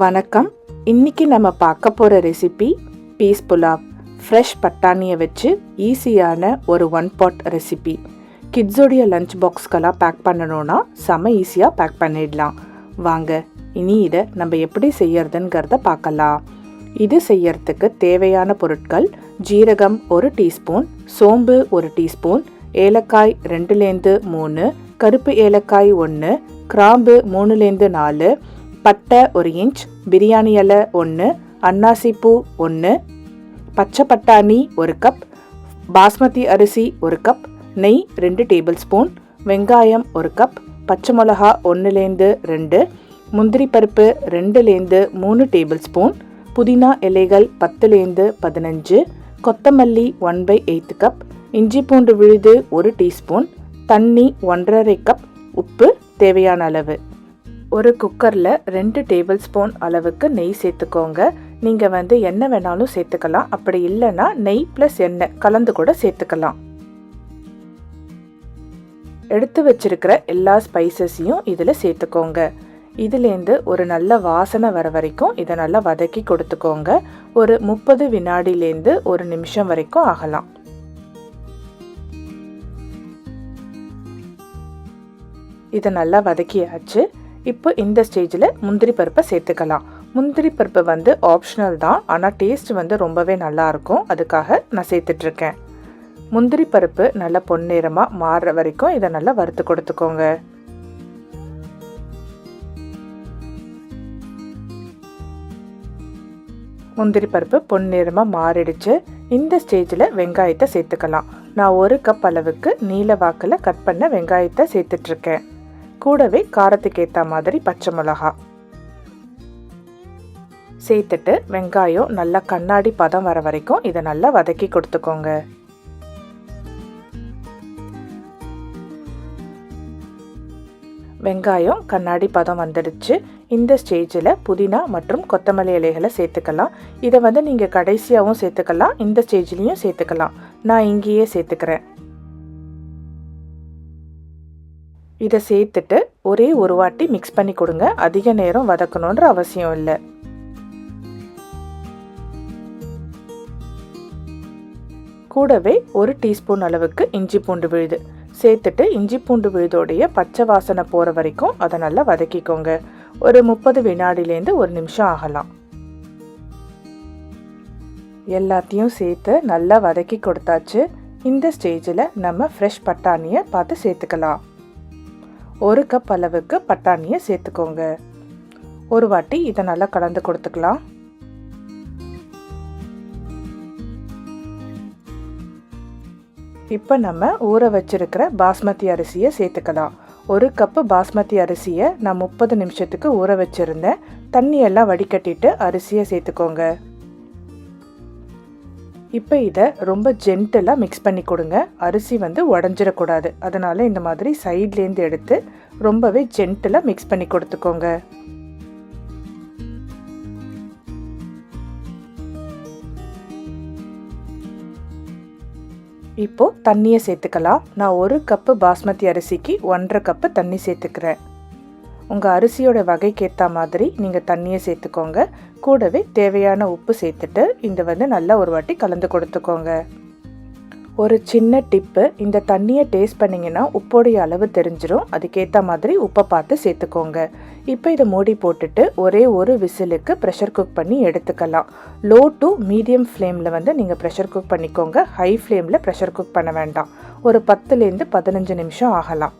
வணக்கம். இன்னைக்கு நம்ம பார்க்க போகிற ரெசிபி பீஸ் புலாவ். ஃப்ரெஷ் பட்டாணியை வச்சு ஈஸியான ஒரு ஒன் பாட் ரெசிபி. கிட்ஸோடைய லஞ்ச் பாக்ஸ்க்கெல்லாம் பேக் பண்ணணுன்னா செம ஈஸியாக பேக் பண்ணிடலாம். வாங்க இனி இதை நம்ம எப்படி செய்யறதுங்கிறத பார்க்கலாம். இது செய்யறதுக்கு தேவையான பொருட்கள்: ஜீரகம் 1 டீஸ்பூன், சோம்பு 1 டீஸ்பூன், ஏலக்காய் 2-3, கருப்பு ஏலக்காய் 1, கிராம்பு 3-4, பட்டை 1 இன்ச், பிரியாணி இலை 1, அன்னாசி பூ 1, பச்சை பட்டாணி 1 கப், பாஸ்மதி அரிசி 1 கப், நெய் 2 டேபிள் ஸ்பூன், வெங்காயம் 1 கப், பச்சை மிளகா 1-2, முந்திரி பருப்பு 2-3 டேபிள் ஸ்பூன், புதினா இலைகள் 10-15, கொத்தமல்லி 1/8 கப், இஞ்சி பூண்டு விழுது 1 டீஸ்பூன், தண்ணி 1½ கப், உப்பு தேவையான அளவு. ஒரு குக்கரில் 2 டேபிள் ஸ்பூன் அளவுக்கு நெய் சேர்த்துக்கோங்க. நீங்கள் எண்ணெய் வேணாலும் சேர்த்துக்கலாம், அப்படி இல்லைன்னா நெய் ப்ளஸ் எண்ணெய் கலந்து கூட சேர்த்துக்கலாம். எடுத்து வச்சிருக்கிற எல்லா ஸ்பைசஸையும் இதில் சேர்த்துக்கோங்க. இதுலேருந்து ஒரு நல்ல வாசனை வர வரைக்கும் இதை நல்லா வதக்கி கொடுத்துக்கோங்க. ஒரு 30 வினாடிலேருந்து 1 நிமிஷம் வரைக்கும் ஆகலாம். இதை நல்லா வதக்கியாச்சு. இப்போ இந்த ஸ்டேஜில் முந்திரி பருப்பை சேர்த்துக்கலாம். முந்திரி பருப்பு ஆப்ஷனல் தான், ஆனால் டேஸ்ட் ரொம்பவே நல்லாயிருக்கும். அதுக்காக நான் சேர்த்துட்ருக்கேன். முந்திரி பருப்பு நல்லா பொன்னிறமாக மாறுற வரைக்கும் இதை நல்லா வறுத்து கொடுத்துக்கோங்க. முந்திரி பருப்பு பொன்னிறமாக மாறிடுச்சு. இந்த ஸ்டேஜில் வெங்காயத்தை சேர்த்துக்கலாம். நான் 1 கப் அளவுக்கு நீல வாக்கில் கட் பண்ண வெங்காயத்தை சேர்த்துட்ருக்கேன். கூடவே காரத்துக்கு ஏற்ற மாதிரி பச்சை மிளகா சேர்த்துட்டு வெங்காயம் நல்லா கண்ணாடி பதம் வர வரைக்கும் இதை நல்லா வதக்கி கொடுத்துக்கோங்க. வெங்காயம் கண்ணாடி பதம் வந்துடுச்சு. இந்த ஸ்டேஜில் புதினா மற்றும் கொத்தமல்லி இலைகளை சேர்த்துக்கலாம். இதை நீங்கள் கடைசியாகவும் சேர்த்துக்கலாம், இந்த ஸ்டேஜ்லேயும் சேர்த்துக்கலாம். நான் இங்கேயே சேர்த்துக்கிறேன். இதை சேர்த்துட்டு ஒரே ஒரு வாட்டி மிக்ஸ் பண்ணி கொடுங்க. அதிக நேரம் வதக்கணுன்ற அவசியம் இல்லை. கூடவே 1 டீஸ்பூன் அளவுக்கு இஞ்சி பூண்டு விழுது சேர்த்துட்டு இஞ்சி பூண்டு விழுதோடைய பச்சை வாசனை போகிற வரைக்கும் அதை நல்லா வதக்கிக்கோங்க. ஒரு 30 வினாடிலேருந்து 1 நிமிஷம் ஆகலாம். எல்லாத்தையும் சேர்த்து நல்லா வதக்கி கொடுத்தாச்சு. இந்த ஸ்டேஜில் நம்ம ஃப்ரெஷ் பட்டாணியை பார்த்து சேர்த்துக்கலாம். 1 கப் அளவுக்கு பட்டாணியை சேர்த்துக்கோங்க. ஒரு வாட்டி இதை நல்லா கலந்து கொடுத்துக்கலாம். இப்போ நம்ம ஊற வச்சிருக்கிற பாஸ்மதி அரிசியை சேர்த்துக்கலாம். 1 கப்பு பாஸ்மதி அரிசியை நான் 30 நிமிஷத்துக்கு ஊற வச்சுருந்தேன். தண்ணியெல்லாம் வடிகட்டிட்டு அரிசியை சேர்த்துக்கோங்க. இப்போ இதை ரொம்ப ஜென்டிலாக மிக்ஸ் பண்ணி கொடுங்க. அரிசி உடஞ்சிடக்கூடாது. அதனால் இந்த மாதிரி சைட்லேருந்து எடுத்து ரொம்பவே ஜென்டிலாக மிக்ஸ் பண்ணி கொடுத்துக்கோங்க. இப்போது தண்ணியை சேர்த்துக்கலாம். நான் 1 கப்பு பாஸ்மதி அரிசிக்கு 1½ கப்பு தண்ணி சேர்த்துக்கிறேன். உங்கள் அரிசியோட வகைக்கு ஏற்ற மாதிரி நீங்கள் தண்ணியை சேர்த்துக்கோங்க. கூடவே தேவையான உப்பு சேர்த்துட்டு இந்த நல்லா ஒரு வாட்டி கலந்து கொடுத்துக்கோங்க. ஒரு சின்ன டிப்பு, இந்த தண்ணியை டேஸ்ட் பண்ணிங்கன்னா உப்போடைய அளவு தெரிஞ்சிடும். அதுக்கேற்ற மாதிரி உப்பை பார்த்து சேர்த்துக்கோங்க. இப்போ இதை மூடி போட்டுட்டு ஒரே ஒரு விசிலுக்கு ப்ரெஷர் குக் பண்ணி எடுத்துக்கலாம். லோ டு மீடியம் ஃப்ளேமில் நீங்கள் ப்ரெஷர் குக் பண்ணிக்கோங்க. ஹை ஃப்ளேமில் ப்ரெஷர் குக் பண்ண வேண்டாம். ஒரு 10-15 நிமிஷம் ஆகலாம்.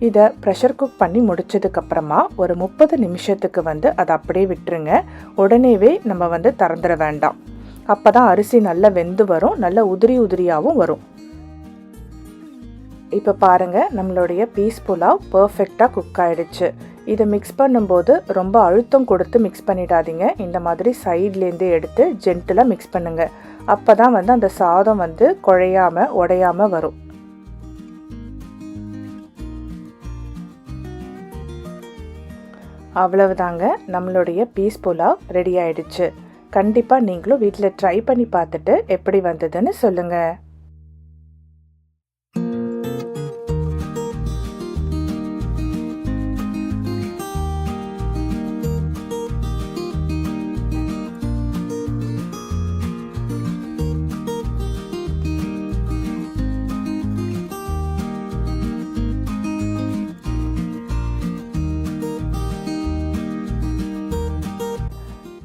இதை ப்ரெஷர் குக் பண்ணி முடிச்சதுக்கப்புறமா ஒரு 30 நிமிஷத்துக்கு அதை அப்படியே விட்டுருங்க. உடனேவே நம்ம திறந்துட வேண்டாம். அப்போ தான் அரிசி நல்லா வெந்து வரும், நல்லா உதிரியாகவும் வரும். இப்போ பாருங்கள், நம்மளுடைய பீஸ் புலாவ் பர்ஃபெக்டாக குக் ஆகிடுச்சு. இதை மிக்ஸ் பண்ணும்போது ரொம்ப அழுத்தம் கொடுத்து மிக்ஸ் பண்ணிடாதீங்க. இந்த மாதிரி சைட்லேருந்து எடுத்து ஜென்டிலாக மிக்ஸ் பண்ணுங்கள். அப்போ தான் அந்த சாதம் குழையாமல் உடையாமல் வரும். அவ்வளவுதாங்க, நம்மளுடைய பீஸ் புலாவ் ரெடி ஆயிடுச்சு. கண்டிப்பாக நீங்களும் வீட்டில் ட்ரை பண்ணி பார்த்துட்டு எப்படி வந்ததுன்னு சொல்லுங்கள்.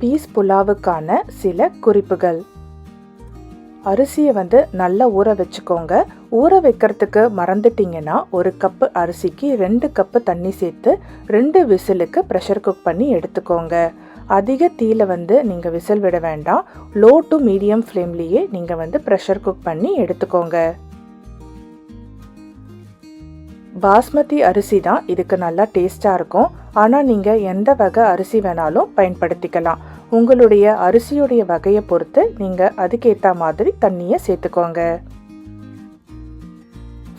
பீஸ் புலாவுக்கான சில குறிப்புகள். அரிசியை நல்லா ஊற வச்சுக்கோங்க. ஊற வைக்கிறதுக்கு மறந்துட்டிங்கன்னா 1 கப்பு அரிசிக்கு 2 கப்பு தண்ணி சேர்த்து 2 விசிலுக்கு ப்ரெஷர் குக் பண்ணி எடுத்துக்கோங்க. அதிக தீயில நீங்கள் விசில் விட வேண்டாம். லோ டு மீடியம் ஃப்ளேம்லேயே நீங்கள் ப்ரெஷர் குக் பண்ணி எடுத்துக்கோங்க. பாஸ்மதி அரிசி தான் இதுக்கு நல்லா டேஸ்டாக இருக்கும். ஆனால் நீங்கள் எந்த வகை அரிசி வேணாலும் பயன்படுத்திக்கலாம். உங்களுடைய அரிசியுடைய வகையை பொறுத்து நீங்கள் அதுக்கேற்ற மாதிரி தண்ணியை சேர்த்துக்கோங்க.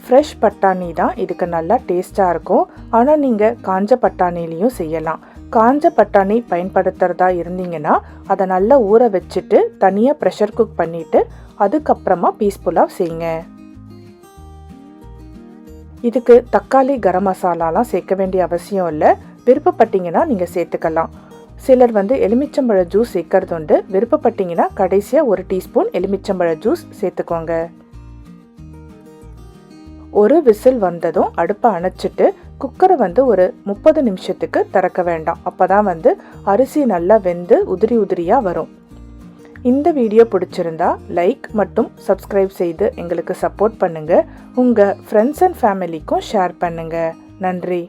ஃப்ரெஷ் பட்டாணி தான் இதுக்கு நல்லா டேஸ்டாக இருக்கும். ஆனால் நீங்கள் காஞ்ச பட்டாணிலையும் செய்யலாம். காஞ்ச பட்டாணி பயன்படுத்துகிறதா இருந்தீங்கன்னா அதை நல்லா ஊற வச்சுட்டு தனியாக ப்ரெஷர் குக் பண்ணிவிட்டு அதுக்கப்புறமா பீஸ் புலாவ் செய்யுங்க. இதுக்கு தக்காளி கரம் மசாலாலாம் சேர்க்க வேண்டிய அவசியம் இல்லை. விருப்பப்பட்டீங்கன்னா நீங்கள் சேர்த்துக்கலாம். சிலர் எலுமிச்சம்பழ ஜூஸ் சேர்க்கறது உண்டு. விருப்பப்பட்டீங்கன்னா கடைசியாக 1 டீஸ்பூன் எலுமிச்சம்பழ ஜூஸ் சேர்த்துக்கோங்க. ஒரு விசில் வந்ததும் அடுப்பை அணைச்சிட்டு குக்கரை ஒரு 30 நிமிஷத்துக்கு திறக்க வேண்டாம். அப்போ தான் அரிசி நல்லா வெந்து உதிரி உதிரியாக வரும். இந்த வீடியோ பிடிச்சிருந்தா லைக் மற்றும் சப்ஸ்கிரைப் செய்து எங்களுக்கு சப்போர்ட் பண்ணுங்கள். உங்கள் ஃப்ரெண்ட்ஸ் அண்ட் ஃபேமிலிக்கும் ஷேர் பண்ணுங்கள். நன்றி.